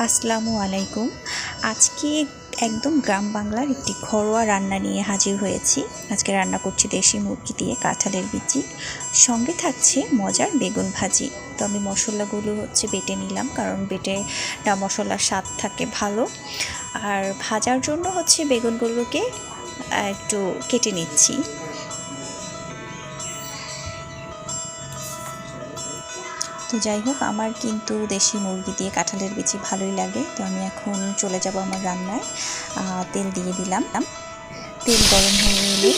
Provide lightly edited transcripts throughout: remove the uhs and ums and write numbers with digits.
আসসালামু আলাইকুম। আজকে একদম গ্রাম বাংলার একটি ঘরোয়া রান্না নিয়ে হাজির হয়েছি। আজকে রান্না করছি দেশি মুরগি দিয়ে কাঁঠালের বিচি, সঙ্গে থাকছে মজার বেগুন ভাজি। তো আমি মশলাগুলো বেটে নিলাম, কারণ বেটেটা মশলার স্বাদ থাকে ভালো। আর ভাজার জন্য বেগুনগুলোকে একটু কেটে নিচ্ছি। তো যাই হোক, আমার কিন্তু দেশি মুরগি দিয়ে কাঁঠালের বিচি ভালোই লাগে। তো আমি এখন চলে যাব আমার রান্নায়। তেল দিয়ে দিলাম। তেল গরম হয়ে এলে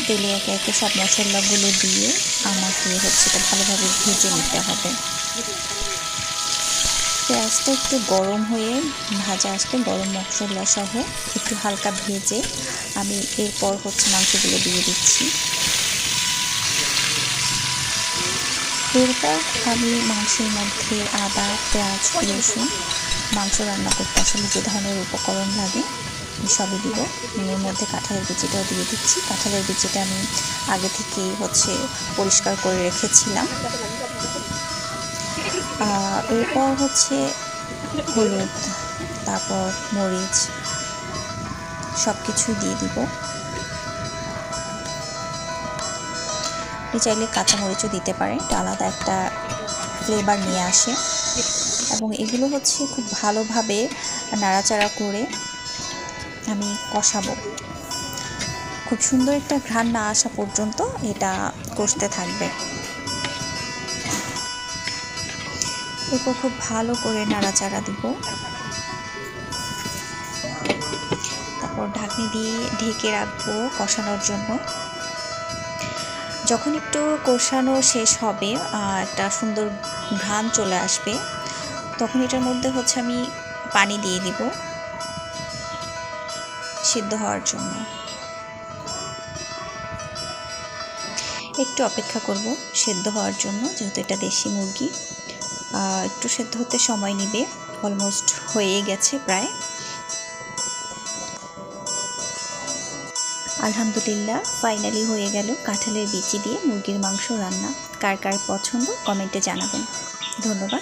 তেলে একে একে সব মশলাগুলো দিয়ে আমাকে এটা ভালোভাবে ভেজে নিতে হবে। পেঁয়াজটা একটু গরম হয়ে ভাজা আসলে গরম মশলা সহ একটু হালকা ভেজে আমি এরপর মাংসগুলো দিয়ে দিচ্ছি। এরপর আমি মাংসের মধ্যে আদা, পেঁয়াজ, রসুন, মাংস রান্না করতে আসলে যে ধরনের উপকরণ লাগে সবই দিব। এর মধ্যে কাঁঠালের বিচিটাও দিয়ে দিচ্ছি। কাঁঠালের বিচিটা আমি আগে থেকেই পরিষ্কার করে রেখেছিলাম। এরপর হলুদ, তারপর মরিচ সব কিছুই দিয়ে দিব। আপনি চাইলে কাঁচামরিচও দিতে পারেন, এটা আলাদা একটা ফ্লেভার নিয়ে আসে। এবং এগুলো খুব ভালোভাবে নাড়াচাড়া করে আমি কষাবো। খুব সুন্দর একটা ঘ্রাণ না আসা পর্যন্ত এটা কষতে থাকবে। এরপর খুব ভালো করে নাড়াচাড়া দিব। তারপর ঢাকনি দিয়ে ঢেকে রাখবো কষানোর জন্য। যখন একটু কষানো শেষ হবে, একটা সুন্দর ঘ্রাণ চলে আসবে, তখন এটার মধ্যে আমি পানি দিয়ে দিব সিদ্ধ হওয়ার জন্য। একটু অপেক্ষা করব সেদ্ধ হওয়ার জন্য, যেহেতু এটা দেশি মুরগি, একটু সেদ্ধ হতে সময় নেবে। অলমোস্ট হয়ে গেছে প্রায়। আলহামদুলিল্লাহ, ফাইনালি হয়ে গেল কাঁঠালের বিচি দিয়ে মুরগির মাংস রান্না। কার কার পছন্দ কমেন্টে জানাবেন। ধন্যবাদ।